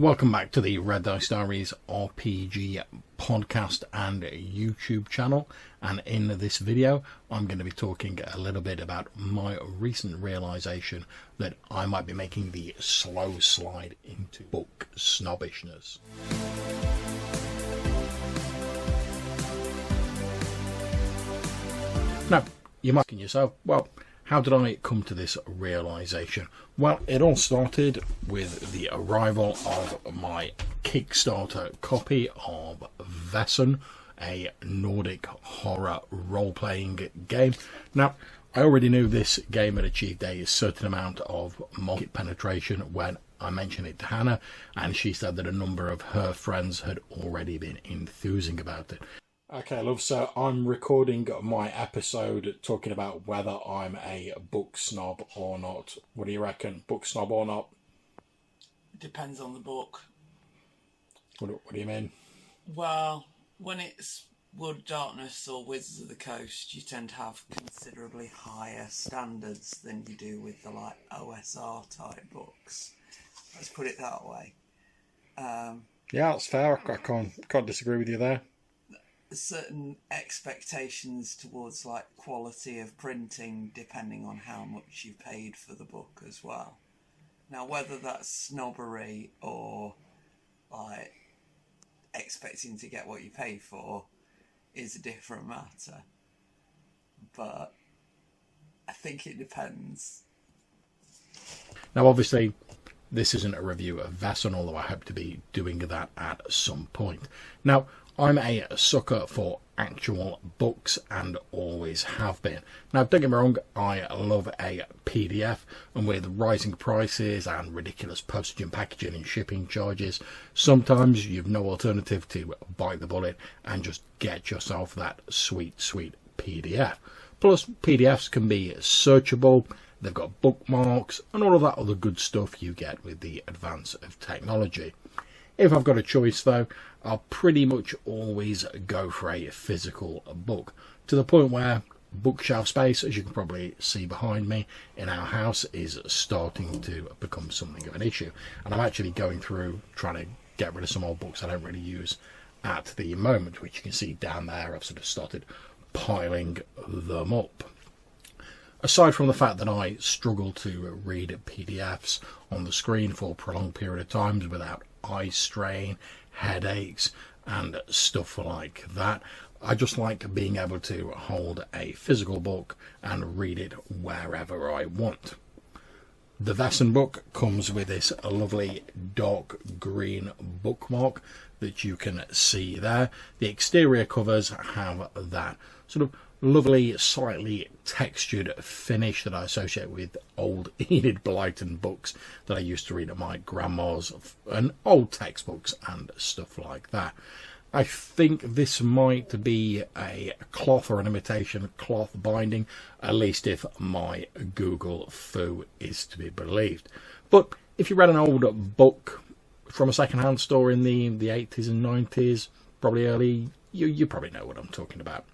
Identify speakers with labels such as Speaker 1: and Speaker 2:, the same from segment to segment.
Speaker 1: Welcome back to the Red Dice Diaries RPG podcast and YouTube channel, and in this video I'm going to be talking a little bit about my recent realisation that I might be making the slow slide into book snobbishness. Now, you might be asking yourself, well, how did I come to this realisation? Well, it all started with the arrival of my Kickstarter copy of Vesson, a Nordic horror role-playing game. Now, I already knew this game had achieved a certain amount of market penetration when I mentioned it to Hannah, and she said that a number of her friends had already been enthusing about it. Okay, love, so I'm recording my episode talking about whether I'm a book snob or not. What do you reckon? Book snob or not?
Speaker 2: Depends on the book.
Speaker 1: What do you mean?
Speaker 2: Well, when it's Wood, Darkness or Wizards of the Coast, you tend to have considerably higher standards than you do with the OSR type books. Let's put it that way.
Speaker 1: Yeah, that's fair. I can't disagree with you there.
Speaker 2: Certain expectations towards quality of printing depending on how much you paid for the book as well. Now, whether that's snobbery or expecting to get what you pay for is a different matter, but I think it depends.
Speaker 1: Now, obviously, this isn't a review of Vesson, although I hope to be doing that at some point. Now, I'm a sucker for actual books and always have been. Now, don't get me wrong, I love a PDF, and with rising prices and ridiculous postage and packaging and shipping charges, sometimes you've no alternative to bite the bullet and just get yourself that sweet PDF. Plus, PDFs can be searchable, they've got bookmarks and all of that other good stuff you get with the advance of technology. If I've got a choice though, I'll pretty much always go for a physical book, to the point where bookshelf space, as you can probably see behind me, in our house is starting to become something of an issue. And I'm actually going through trying to get rid of some old books I don't really use at the moment, which you can see down there. I've sort of started piling them up. Aside from the fact that I struggle to read PDFs on the screen for a prolonged period of times without eye strain, headaches and stuff like that, I just like being able to hold a physical book and read it wherever I want. The Vesson book comes with this lovely dark green bookmark that you can see there. The exterior covers have that sort of lovely, slightly textured finish that I associate with old Enid Blyton books that I used to read at my grandma's, and old textbooks and stuff like that. I think this might be a cloth or an imitation cloth binding, at least if my Google foo is to be believed. But if you read an old book from a second-hand store in the 80s and 90s, probably early, you probably know what I'm talking about.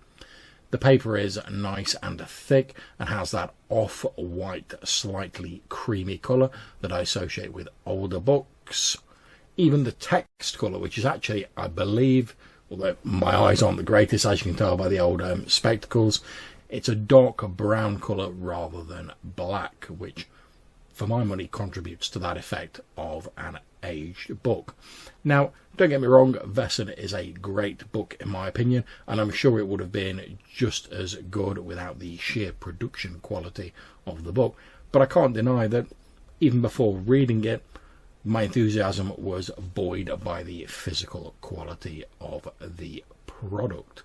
Speaker 1: The paper is nice and thick and has that off-white, slightly creamy colour that I associate with older books. Even the text colour, which is actually, I believe, although my eyes aren't the greatest, as you can tell by the old spectacles, it's a dark brown colour rather than black, which for my money contributes to that effect of an aged book. Now, don't get me wrong, Vesson is a great book in my opinion, and I'm sure it would have been just as good without the sheer production quality of the book, but I can't deny that even before reading it, my enthusiasm was buoyed by the physical quality of the product.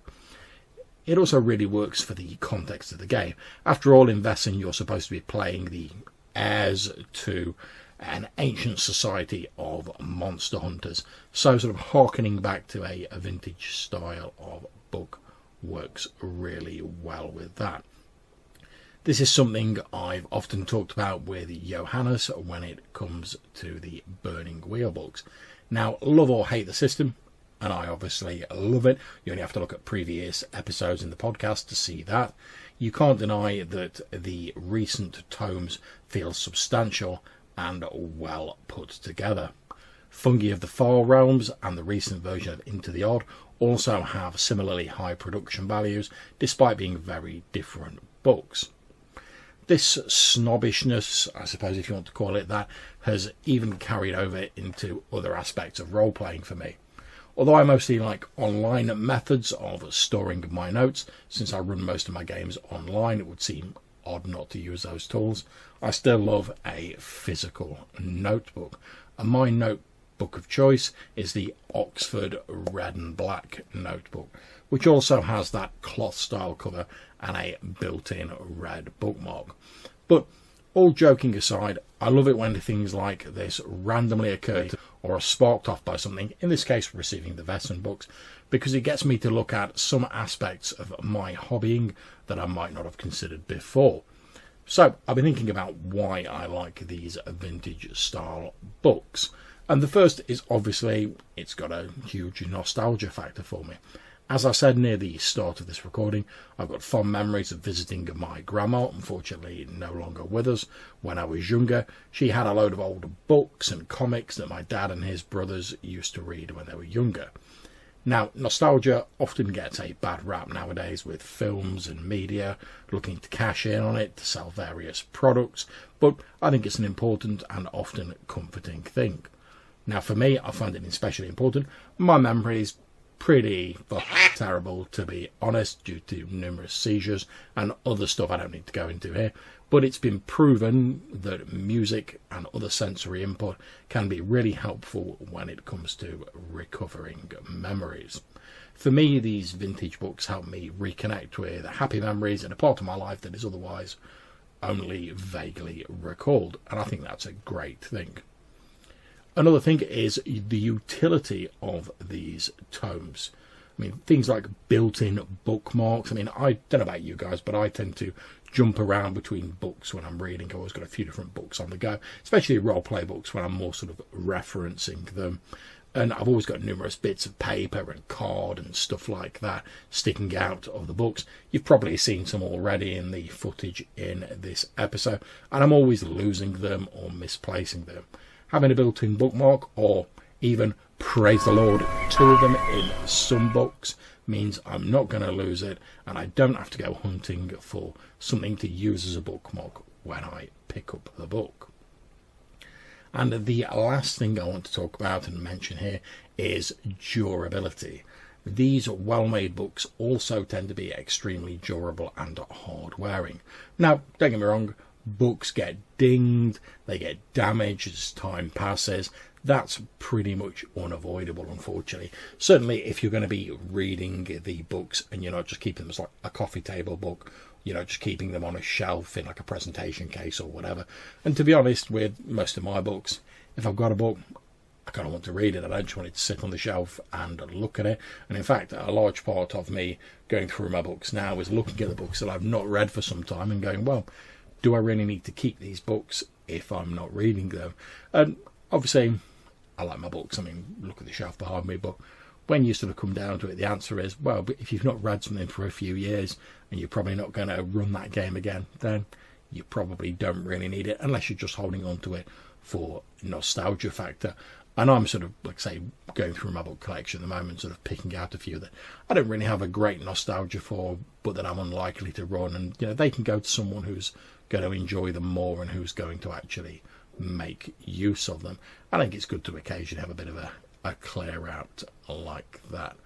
Speaker 1: It also really works for the context of the game. After all, in Vesson you're supposed to be playing the heirs to an ancient society of monster hunters, so sort of harkening back to a vintage style of book works really well with that. This is something I've often talked about with Johannes when it comes to the Burning Wheel books. Now, love or hate the system, and I obviously love it. You only have to look at previous episodes in the podcast to see that. You can't deny that the recent tomes feel substantial and well put together. Fungi of the Far Realms and the recent version of Into the Odd also have similarly high production values, despite being very different books. This snobbishness, I suppose if you want to call it that, has even carried over into other aspects of role-playing for me. Although I mostly like online methods of storing my notes, since I run most of my games online, it would seem odd not to use those tools. I still love a physical notebook, and my notebook of choice is the Oxford Red and Black notebook, which also has that cloth style cover and a built-in red bookmark. But all joking aside, I love it when things like this randomly occur or are sparked off by something, in this case receiving the Vesson books, because it gets me to look at some aspects of my hobbying that I might not have considered before. So I've been thinking about why I like these vintage style books. And the first is obviously it's got a huge nostalgia factor for me. As I said near the start of this recording, I've got fond memories of visiting my grandma, unfortunately no longer with us. When I was younger, she had a load of old books and comics that my dad and his brothers used to read when they were younger. Now, nostalgia often gets a bad rap nowadays with films and media looking to cash in on it to sell various products, but I think it's an important and often comforting thing. Now, for me, I find it especially important. My memories pretty terrible, to be honest, due to numerous seizures and other stuff I don't need to go into here, but it's been proven that music and other sensory input can be really helpful when it comes to recovering memories. For me, these vintage books help me reconnect with happy memories in a part of my life that is otherwise only vaguely recalled, and I think that's a great thing. Another thing is the utility of these tomes. I mean, things like built-in bookmarks. I mean, I don't know about you guys, but I tend to jump around between books when I'm reading. I've always got a few different books on the go, especially role-play books when I'm more sort of referencing them. And I've always got numerous bits of paper and card and stuff like that sticking out of the books. You've probably seen some already in the footage in this episode, and I'm always losing them or misplacing them. Having a built-in bookmark, or even, praise the Lord, two of them in some books, means I'm not going to lose it, and I don't have to go hunting for something to use as a bookmark when I pick up the book. And the last thing I want to talk about and mention here is durability. These well-made books also tend to be extremely durable and hard-wearing. Now, don't get me wrong, books get dinged, they get damaged as time passes. That's pretty much unavoidable, unfortunately. Certainly if you're going to be reading the books and you're not just keeping them as like a coffee table book, you know, just keeping them on a shelf in like a presentation case or whatever. And to be honest, with most of my books, if I've got a book, I kind of want to read it. I don't just want it to sit on the shelf and look at it. And in fact, a large part of me going through my books now is looking at the books that I've not read for some time and going, well, do I really need to keep these books if I'm not reading them? And obviously, I like my books. I mean, look at the shelf behind me. But when you sort of come down to it, the answer is, well, but if you've not read something for a few years and you're probably not going to run that game again, then you probably don't really need it unless you're just holding on to it for nostalgia factor. And I'm sort of, like say, going through my book collection at the moment, sort of picking out a few that I don't really have a great nostalgia for, but that I'm unlikely to run. And, you know, they can go to someone who's going to enjoy them more and who's going to actually make use of them. I think it's good to occasionally have a bit of a clear out like that.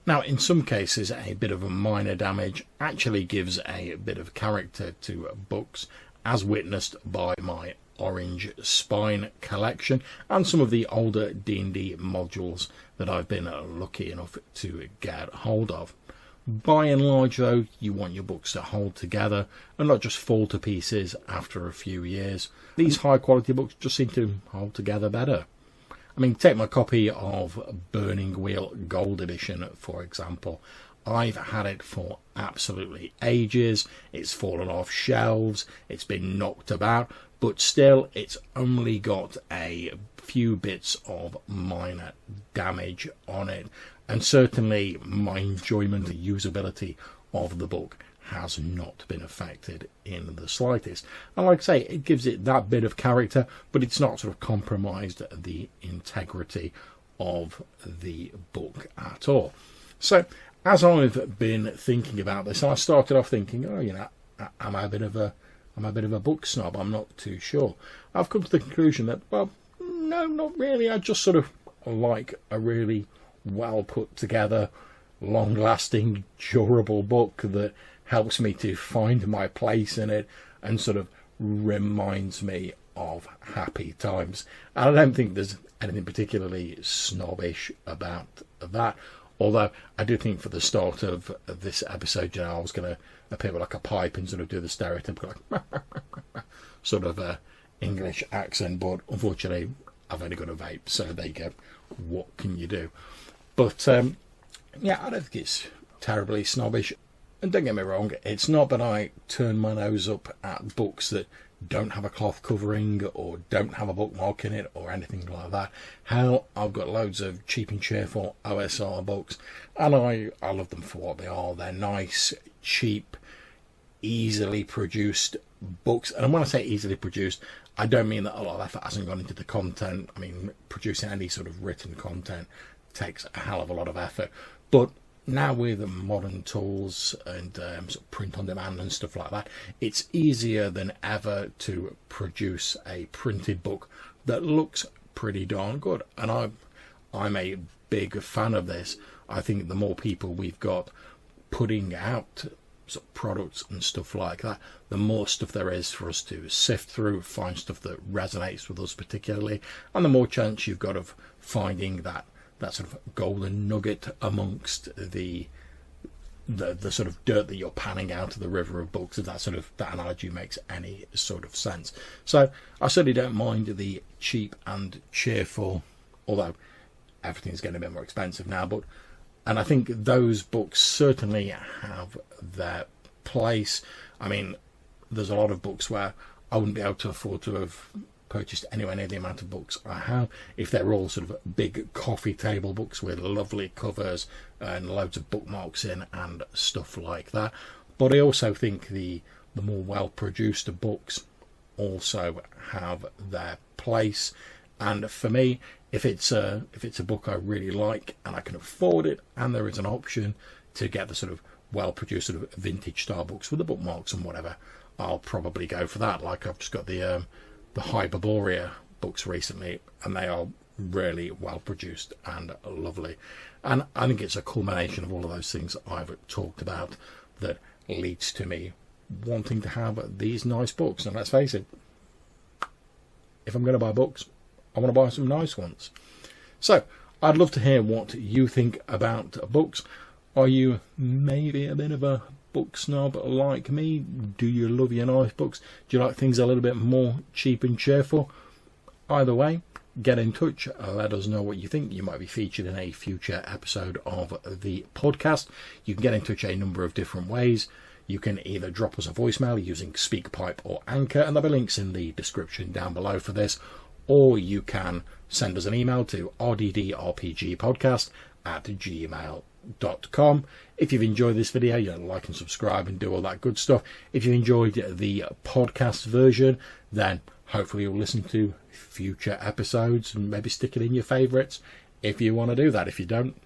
Speaker 1: Now, in some cases, a bit of a minor damage actually gives a bit of character to books, as witnessed by my Orange Spine collection and some of the older D&D modules that I've been lucky enough to get hold of. By and large, though, you want your books to hold together and not just fall to pieces after a few years. These high-quality books just seem to hold together better. I mean, take my copy of Burning Wheel Gold Edition, for example. I've had it for absolutely ages. It's fallen off shelves. It's been knocked about. But still, it's only got a few bits of minor damage on it. And certainly my enjoyment and usability of the book has not been affected in the slightest. And like I say, it gives it that bit of character, but it's not sort of compromised the integrity of the book at all. So as I've been thinking about this, I started off thinking, oh, you know, am I a bit of a book snob? I'm not too sure. I've come to the conclusion that, well, no, not really. I just sort of like a really well put together, long lasting, durable book that helps me to find my place in it and sort of reminds me of happy times. And I don't think there's anything particularly snobbish about that. Although I do think for the start of this episode, you know, I was going to appear with like a pipe and sort of do the stereotypical like, sort of English accent, but unfortunately I've only got a vape, so there you go. What can you do? But yeah, I don't think it's terribly snobbish. And don't get me wrong, it's not that I turn my nose up at books that don't have a cloth covering or don't have a bookmark in it or anything like that. Hell, I've got loads of cheap and cheerful OSR books, and I love them for what they are. They're nice, cheap, easily produced books. And when I say easily produced, I don't mean that a lot of effort hasn't gone into the content. I mean, producing any sort of written content takes a hell of a lot of effort. But now with modern tools and sort of print on demand and stuff like that, it's easier than ever to produce a printed book that looks pretty darn good. And I'm a big fan of this. I think the more people we've got putting out sort of products and stuff like that, the more stuff there is for us to sift through, find stuff that resonates with us particularly, and the more chance you've got of finding that sort of golden nugget amongst the sort of dirt that you're panning out of the river of books, if that analogy makes any sort of sense. So I certainly don't mind the cheap and cheerful, although everything's getting a bit more expensive now, and I think those books certainly have their place. I mean, there's a lot of books where I wouldn't be able to afford to have purchased anywhere near the amount of books I have if they're all sort of big coffee table books with lovely covers and loads of bookmarks in and stuff like that. But I also think the more well produced books also have their place. And for me, if it's a book I really like and I can afford it, and there is an option to get the sort of well produced sort of vintage style books with the bookmarks and whatever, I'll probably go for that. Like I've just got the Hyperborea books recently, and they are really well produced and lovely. And I think it's a culmination of all of those things I've talked about that leads to me wanting to have these nice books. And let's face it, if I'm going to buy books, I want to buy some nice ones. So I'd love to hear what you think about books. Are you maybe a bit of a book snob like me? Do you love your nice books? Do you like things a little bit more cheap and cheerful? Either way, get in touch. Let us know what you think. You might be featured in a future episode of the podcast. You can get in touch a number of different ways. You can either drop us a voicemail using SpeakPipe or Anchor, and there'll be links in the description down below for this. Or you can send us an email to rddrpgpodcast@gmail.com. If you've enjoyed this video, like and subscribe and do all that good stuff. If you enjoyed the podcast version, then hopefully you'll listen to future episodes and maybe stick it in your favourites if you want to do that. If you don't,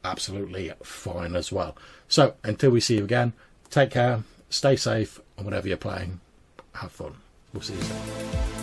Speaker 1: absolutely fine as well. So until we see you again, take care, stay safe, and whatever you're playing, have fun. We'll see you soon.